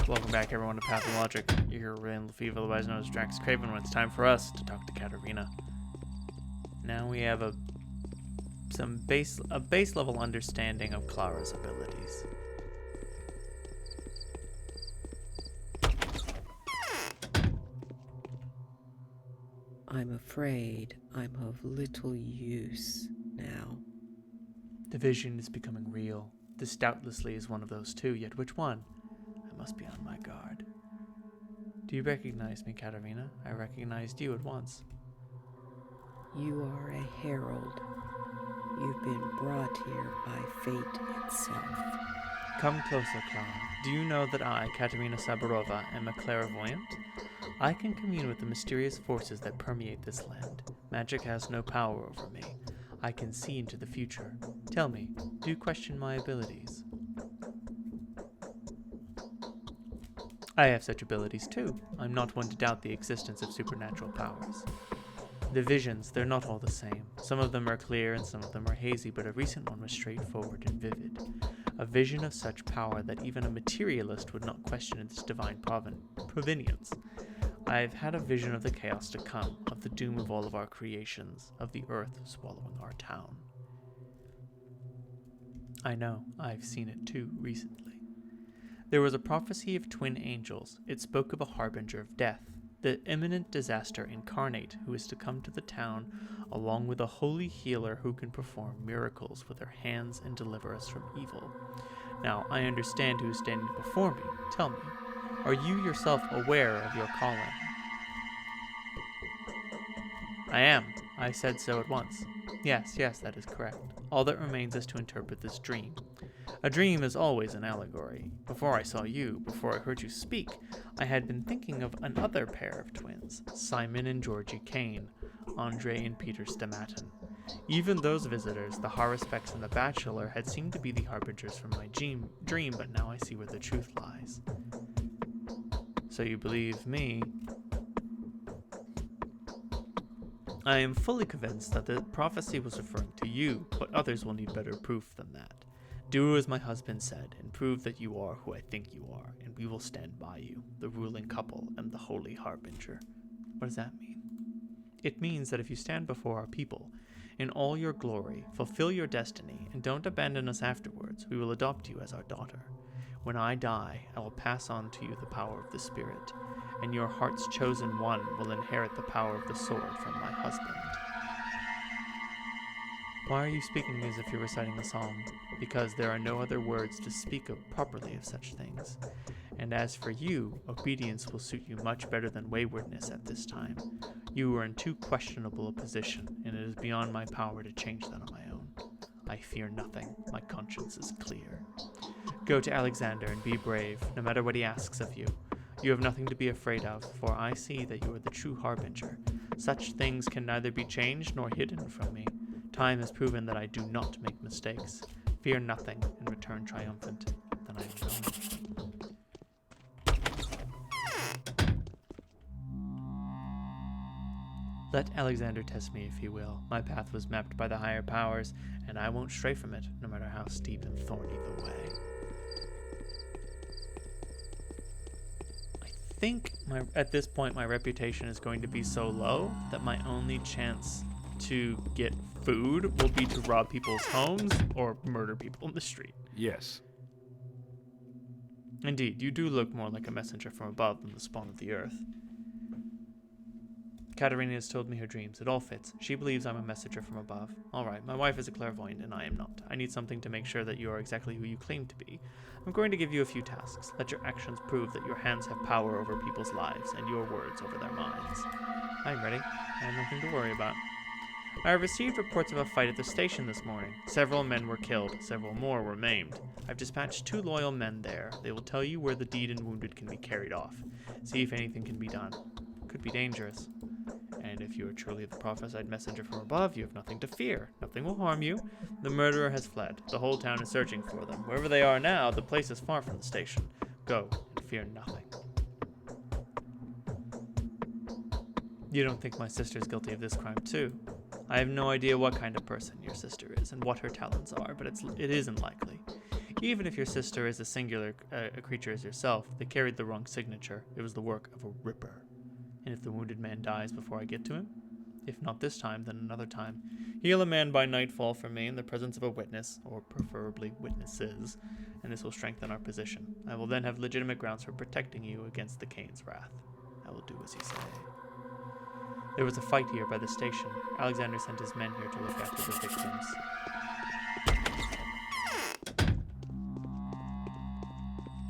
Welcome back, everyone, to Pathologic. You're here in Lefebvre, otherwise known as DraxxKraven, when it's time for us to talk to Katarina. Now we have a base level understanding of Clara's abilities. I'm afraid I'm of little use now. The vision is becoming real. This doubtlessly is one of those two, yet which one? I must be on my guard. Do you recognize me, Katarina? I recognized you at once. You are a herald. You've been brought here by fate itself. Come closer, Clara. Do you know that I, Katerina Saburova, am a clairvoyant? I can commune with the mysterious forces that permeate this land. Magic has no power over me. I can see into the future. Tell me, do you question my abilities? I have such abilities too. I'm not one to doubt the existence of supernatural powers. The visions, they're not all the same. Some of them are clear and some of them are hazy, but a recent one was straightforward and vivid. A vision of such power that even a materialist would not question its divine provenience. I've had a vision of the chaos to come, of the doom of all of our creations, of the earth swallowing our town. I know, I've seen it too recently. There was a prophecy of twin angels. It spoke of a harbinger of death, the imminent disaster incarnate who is to come to the town, along with a holy healer who can perform miracles with her hands and deliver us from evil. Now, I understand who is standing before me. Tell me, are you yourself aware of your calling? I am. I said so at once. Yes, that is correct. All that remains is to interpret this dream. A dream is always an allegory. Before I saw you, before I heard you speak, I had been thinking of another pair of twins, Simon and Georgie Kane, Andre and Peter Stamatin. Even those visitors, the Haruspecs and the Bachelor, had seemed to be the harbingers from my dream, but now I see where the truth lies. So you believe me? I am fully convinced that the prophecy was referring to you, but others will need better proof than that. Do as my husband said, and prove that you are who I think you are, and we will stand by you, the ruling couple and the holy harbinger. What does that mean? It means that if you stand before our people, in all your glory, fulfill your destiny, and don't abandon us afterwards, we will adopt you as our daughter. When I die, I will pass on to you the power of the Spirit, and your heart's chosen one will inherit the power of the sword from my husband. Why are you speaking as if you're reciting a psalm? Because there are no other words to speak of properly of such things. And as for you, obedience will suit you much better than waywardness at this time. You are in too questionable a position, and it is beyond my power to change that on my own. I fear nothing. My conscience is clear. Go to Alexander and be brave, no matter what he asks of you. You have nothing to be afraid of, for I see that you are the true harbinger. Such things can neither be changed nor hidden from me. Time has proven that I do not make mistakes. Fear nothing and return triumphant. Then I am going. Let Alexander test me if he will. My path was mapped by the higher powers, and I won't stray from it, no matter how steep and thorny the way. I think at this point my reputation is going to be so low that my only chance to get food will be to rob people's homes or murder people in the street. Yes. Indeed, you do look more like a messenger from above than the spawn of the earth. Katerina has told me her dreams. It all fits. She believes I'm a messenger from above. All right, my wife is a clairvoyant, and I am not. I need something to make sure that you are exactly who you claim to be. I'm going to give you a few tasks. Let your actions prove that your hands have power over people's lives, and your words over their minds. I'm ready. I have nothing to worry about. I have received reports of a fight at the station this morning. Several men were killed. Several more were maimed. I've dispatched 2 loyal men there. They will tell you where the dead and wounded can be carried off. See if anything can be done. Could be dangerous. And if you are truly the prophesied messenger from above, you have nothing to fear. Nothing will harm you. The murderer has fled. The whole town is searching for them. Wherever they are now, the place is far from the station. Go and fear nothing. You don't think my sister is guilty of this crime too? I have no idea what kind of person your sister is and what her talents are, but it isn't likely. Even if your sister is as singular a creature as yourself, they carried the wrong signature. It was the work of a ripper. And if the wounded man dies before I get to him, if not this time, then another time, heal a man by nightfall for me in the presence of a witness, or preferably witnesses, and this will strengthen our position. I will then have legitimate grounds for protecting you against the Cain's wrath. I will do as you say. There was a fight here by the station. Alexander sent his men here to look after the victims.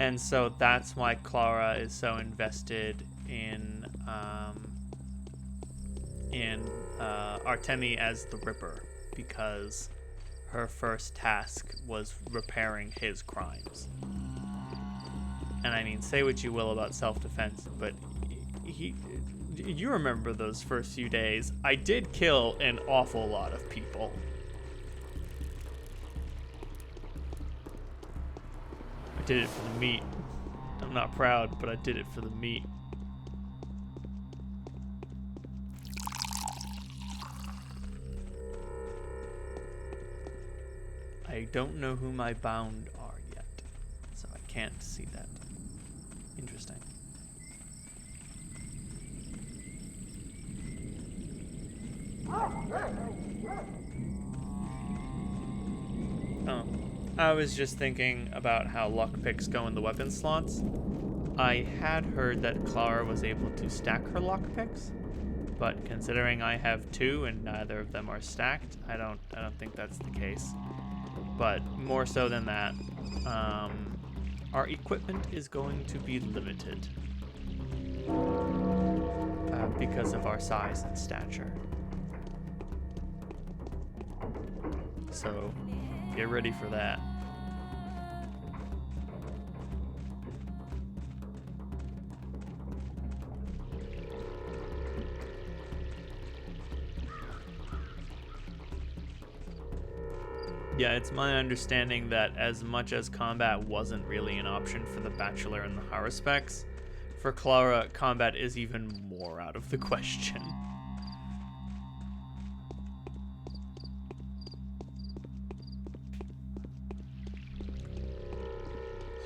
And so that's why Clara is so invested in Artemi as the Ripper, because her first task was repairing his crimes. And I mean, say what you will about self-defense, but you remember those first few days. I did kill an awful lot of people. I did it for the meat. I'm not proud, but I did it for the meat. I don't know who my bound are yet, so I can't see that. Interesting. Oh, I was just thinking about how lockpicks go in the weapon slots. I had heard that Clara was able to stack her lockpicks, but considering I have two and neither of them are stacked, I don't think that's the case. But more so than that, our equipment is going to be limited because of our size and stature. So get ready for that. Yeah, it's my understanding that as much as combat wasn't really an option for the Bachelor and the Haruspecs, for Clara, combat is even more out of the question.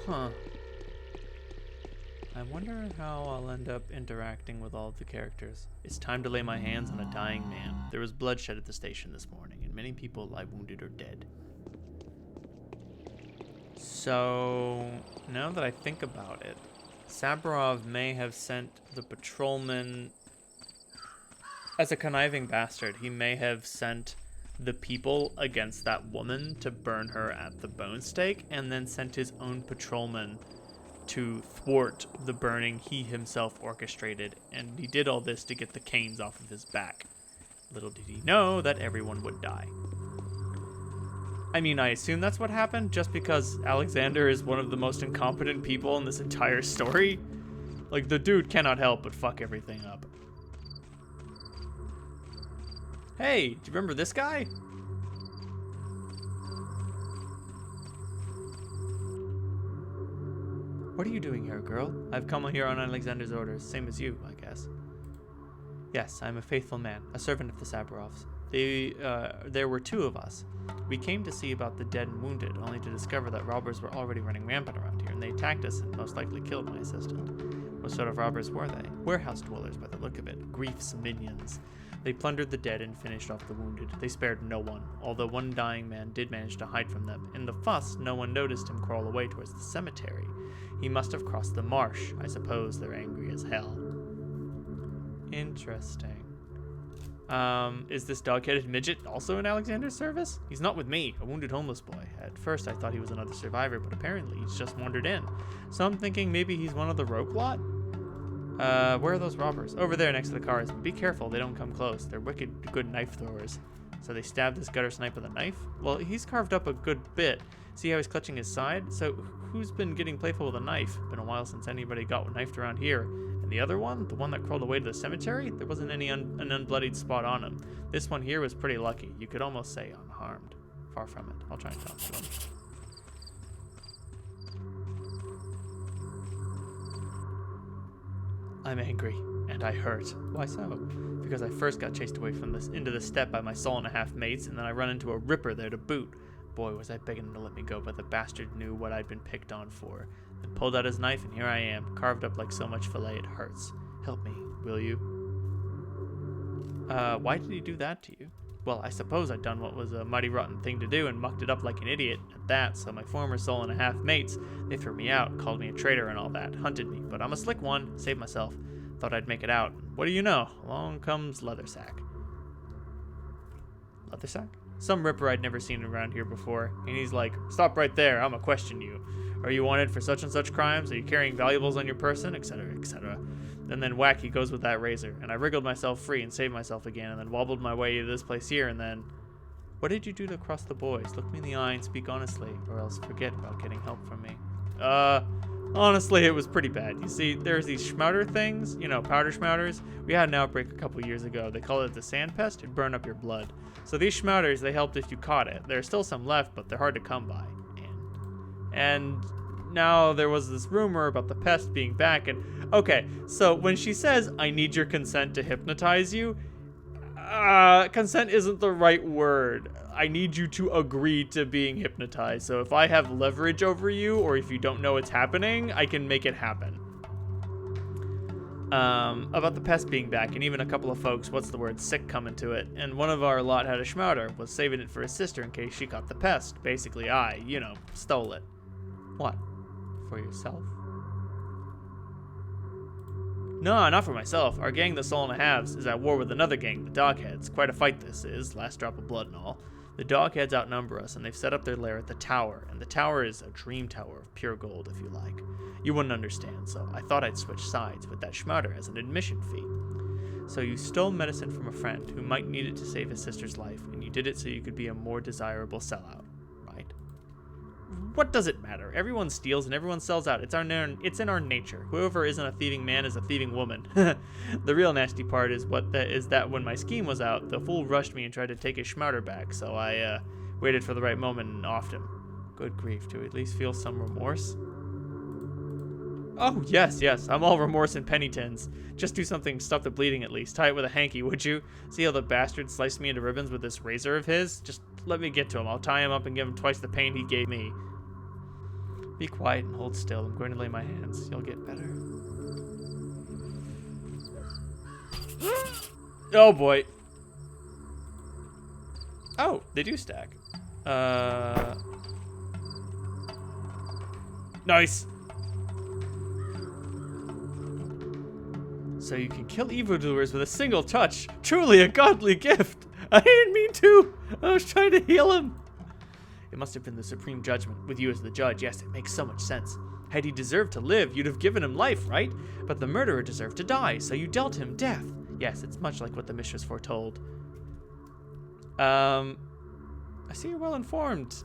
Huh. I wonder how I'll end up interacting with all of the characters. It's time to lay my hands on a dying man. There was bloodshed at the station this morning, and many people lie wounded or dead. So, now that I think about it, Saburov may have sent the patrolman as a conniving bastard. He may have sent the people against that woman to burn her at the bone stake, and then sent his own patrolman to thwart the burning he himself orchestrated, and he did all this to get the canes off of his back. Little did he know that everyone would die. I mean, I assume that's what happened, just because Alexander is one of the most incompetent people in this entire story. Like, the dude cannot help but fuck everything up. Hey, do you remember this guy? What are you doing here, girl? I've come here on Alexander's orders, same as you, I guess. Yes, I'm a faithful man, a servant of the Saburovs. There were two of us. We came to see about the dead and wounded, only to discover that robbers were already running rampant around here, and they attacked us and most likely killed my assistant. What sort of robbers were they? Warehouse dwellers by the look of it. Grief's minions. They plundered the dead and finished off the wounded. They spared no one, although one dying man did manage to hide from them. In the fuss, no one noticed him crawl away towards the cemetery. He must have crossed the marsh. I suppose they're angry as hell. Interesting. Is this dog-headed midget also in Alexander's service? He's not with me, a wounded homeless boy. At first I thought he was another survivor, but apparently he's just wandered in. So I'm thinking maybe he's one of the rogue lot? Where are those robbers? Over there next to the cars. Be careful, they don't come close. They're wicked good knife throwers. So they stabbed this gutter snipe with a knife? Well, he's carved up a good bit. See how he's clutching his side? So who's been getting playful with a knife? Been a while since anybody got knifed around here. And the other one, the one that crawled away to the cemetery, there wasn't any an unbloodied spot on him. This one here was pretty lucky. You could almost say unharmed. Far from it. I'll try and talk to him. I'm angry, and I hurt. Why so? Because I first got chased away from this into the steppe by my soul and a half mates, and then I run into a ripper there to boot. Boy, was I begging him to let me go, but the bastard knew what I'd been picked on for. Then pulled out his knife, and here I am, carved up like so much filet it hurts. Help me, will you? Why did he do that to you? Well, I suppose I'd done what was a mighty rotten thing to do and mucked it up like an idiot at that, so my former soul and a half mates, they threw me out, called me a traitor and all that, hunted me, but I'm a slick one, saved myself. Thought I'd make it out. What do you know? Along comes Leathersack. Leathersack? Some ripper I'd never seen around here before, and he's like, stop right there, I'ma question you. Are you wanted for such and such crimes? Are you carrying valuables on your person? Etc., etc. And then whack, he goes with that razor, and I wriggled myself free and saved myself again, and then wobbled my way to this place here, and then... What did you do to cross the boys? Look me in the eye and speak honestly, or else forget about getting help from me. Honestly, it was pretty bad. You see, there's these schmouter things, you know, powder schmouters. We had an outbreak a couple years ago. They call it the sand pest. It'd burn up your blood. So these schmouters, they helped if you caught it. There's still some left, but they're hard to come by. And now there was this rumor about the pest being back, and okay, so when she says, I need your consent to hypnotize you, consent isn't the right word. I need you to agree to being hypnotized. So if I have leverage over you, or if you don't know what's happening, I can make it happen. About the pest being back, and even a couple of folks, sick coming to it, and one of our lot had a schmouter, was saving it for his sister in case she caught the pest. Basically, I, stole it. What? For yourself? No, not for myself. Our gang, the Soul and a Halves, is at war with another gang, the Dogheads. Quite a fight this is, last drop of blood and all. The Dogheads outnumber us, and they've set up their lair at the tower, and the tower is a dream tower of pure gold, if you like. You wouldn't understand, so I thought I'd switch sides with that schmouter as an admission fee. So you stole medicine from a friend who might need it to save his sister's life, and you did it so you could be a more desirable sellout, right? What does it matter? Everyone steals and everyone sells out. It's in our nature. Whoever isn't a thieving man is a thieving woman. The real nasty part is that when my scheme was out, the fool rushed me and tried to take his schmouter back, so I waited for the right moment and offed him. Good grief, do we at least feel some remorse? Oh, yes, I'm all remorse and penny tins. Just do something, stop the bleeding at least. Tie it with a hanky, would you? See how the bastard sliced me into ribbons with this razor of his? Just let me get to him. I'll tie him up and give him twice the pain he gave me. Be quiet and hold still. I'm going to lay my hands. You'll get better. Oh, boy. Oh, they do stack. Nice. So you can kill evildoers with a single touch. Truly a godly gift. I didn't mean to. I was trying to heal him. It must have been the supreme judgment, with you as the judge. Yes, it makes so much sense. Had he deserved to live, you'd have given him life, right? But the murderer deserved to die, so you dealt him death. Yes, it's much like what the mistress foretold. I see you're well informed.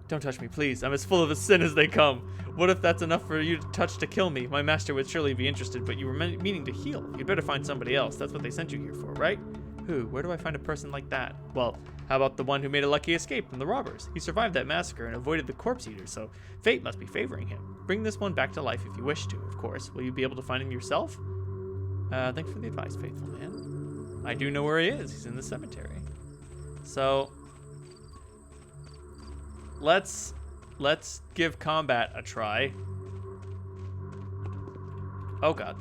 Don't touch me, please. I'm as full of a sin as they come. What if that's enough for you to touch to kill me? My master would surely be interested, but you were meaning to heal. You'd better find somebody else. That's what they sent you here for, right? Who? Where do I find a person like that? Well, how about the one who made a lucky escape from the robbers? He survived that massacre and avoided the corpse eaters, so fate must be favoring him. Bring this one back to life if you wish to, of course. Will you be able to find him yourself? Thanks for the advice, faithful man. I do know where he is. He's in the cemetery. So let's give combat a try. Oh god.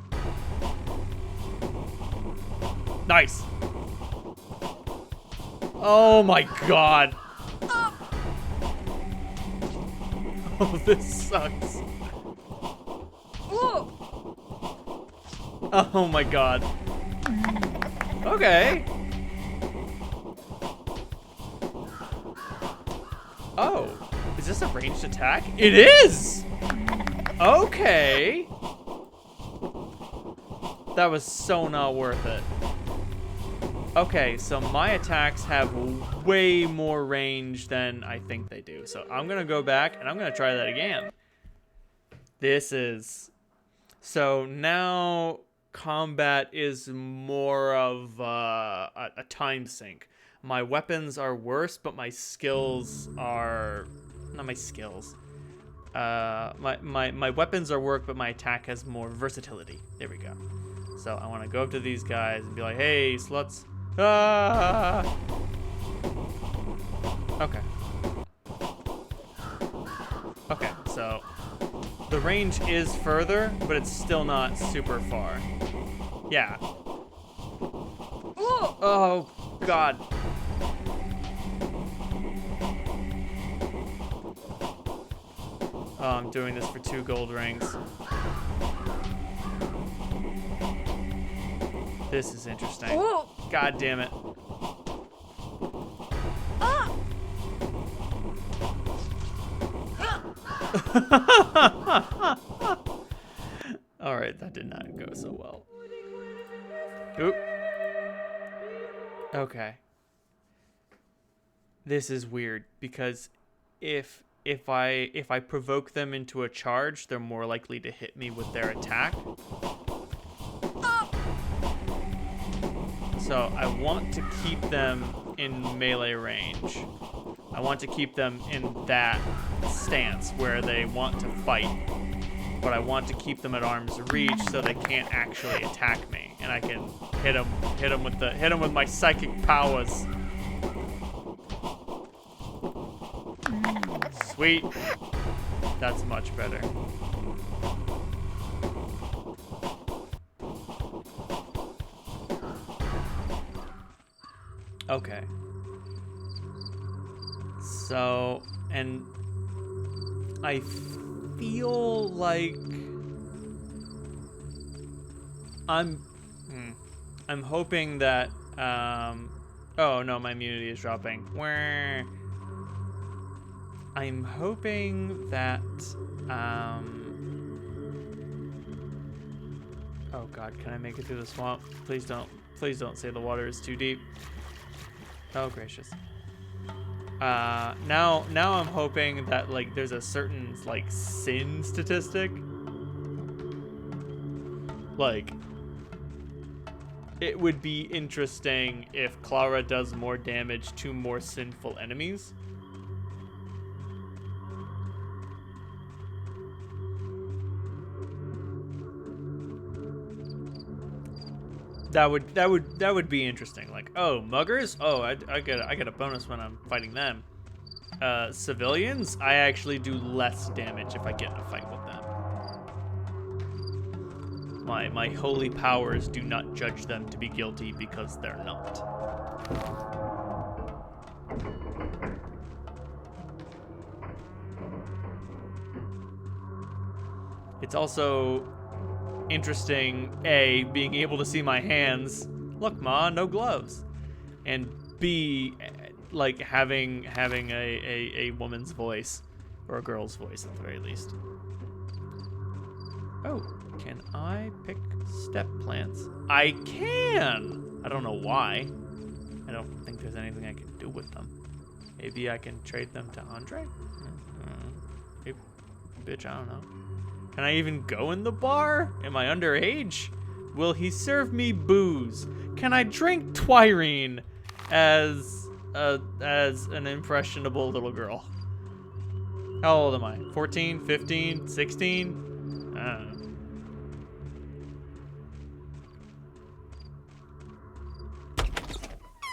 Nice. Oh my god. Oh, this sucks. Oh my god. Okay. Oh, is this a ranged attack? It is! Okay. That was so not worth it. Okay, so my attacks have way more range than I think they do. So I'm going to go back and I'm going to try that again. This is... So now combat is more of a time sink. My weapons are worse, but my skills are... Not my skills. My weapons are work, but my attack has more versatility. There we go. So I want to go up to these guys and be like, hey, sluts. Ah! Okay. Okay, so the range is further, but it's still not super far. Yeah. Oh, God. Oh, I'm doing this for 2 gold rings. This is interesting. Whoa. God damn it. All right, that did not go so well. Oop. Okay. This is weird because if I provoke them into a charge, they're more likely to hit me with their attack. So I want to keep them in melee range. I want to keep them in that stance where they want to fight, but I want to keep them at arm's reach so they can't actually attack me, and I can hit them with my psychic powers. Sweet. That's much better. Okay. So, and I feel like I'm hoping that oh no, my immunity is dropping. I'm hoping that oh God, can I make it through the swamp? Please don't say the water is too deep. Oh gracious. Now I'm hoping that like there's a certain like sin statistic. Like it would be interesting if Clara does more damage to more sinful enemies. That would be interesting. Like, oh, muggers? Oh, I get a bonus when I'm fighting them. Civilians? I actually do less damage if I get in a fight with them. My holy powers do not judge them to be guilty because they're not. It's also interesting, A, being able to see my hands. Look, Ma, no gloves. And B, like having a woman's voice, or a girl's voice at the very least. Oh, can I pick step plants? I can! I don't know why. I don't think there's anything I can do with them. Maybe I can trade them to Andre? Maybe, bitch, I don't know. Can I even go in the bar? Am I underage? Will he serve me booze? Can I drink Twirine as an impressionable little girl? How old am I? 14, 15, 16? I don't know.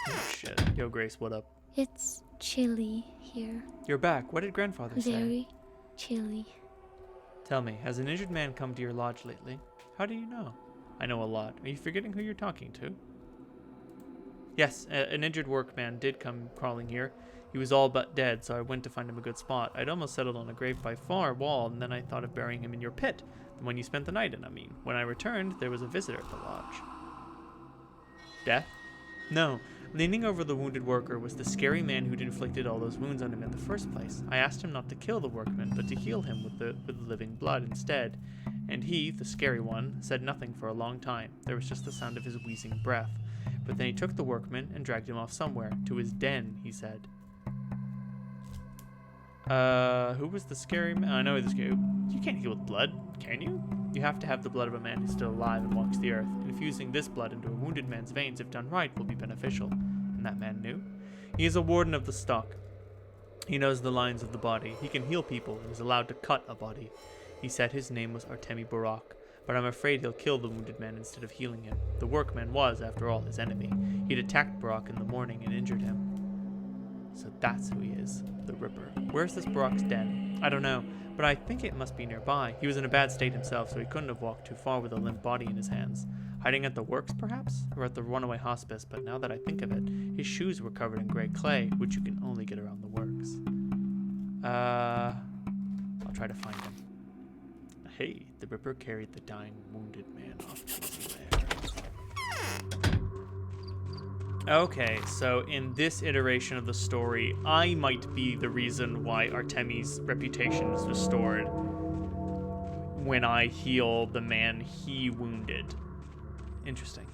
Oh, shit. Yo, Grace, what up? It's chilly here. You're back. What did grandfather say? Very chilly. Tell me, has an injured man come to your lodge lately? How do you know? I know a lot. Are you forgetting who you're talking to? Yes, an injured workman did come crawling here. He was all but dead, so I went to find him a good spot. I'd almost settled on a grave by far wall, and then I thought of burying him in your pit. The one you spent the night in, I mean. When I returned, there was a visitor at the lodge. Death? No. Leaning over the wounded worker was the scary man who'd inflicted all those wounds on him in the first place. I asked him not to kill the workman, but to heal him with the living blood instead. And he, the scary one, said nothing for a long time. There was just the sound of his wheezing breath. But then he took the workman and dragged him off somewhere. To his den, he said. Who was the scary man? I know the scary. You can't heal with blood, can you? You have to have the blood of a man who's still alive and walks the earth. Infusing this blood into a wounded man's veins, if done right, will be beneficial. And that man knew. He is a warden of the stock. He knows the lines of the body. He can heal people and is allowed to cut a body. He said his name was Artemi Barak, but I'm afraid he'll kill the wounded man instead of healing him. The workman was, after all, his enemy. He'd attacked Barak in the morning and injured him. So that's who he is, the Ripper. Where's this Barak's den? I don't know, but I think it must be nearby. He was in a bad state himself, so he couldn't have walked too far with a limp body in his hands. Hiding at the works, perhaps? Or at the runaway hospice, but now that I think of it, his shoes were covered in gray clay, which you can only get around the works. I'll try to find him. Hey, the Ripper carried the dying, wounded man off to his lair. Okay, so in this iteration of the story, I might be the reason why Artemi's reputation is restored when I heal the man he wounded. Interesting.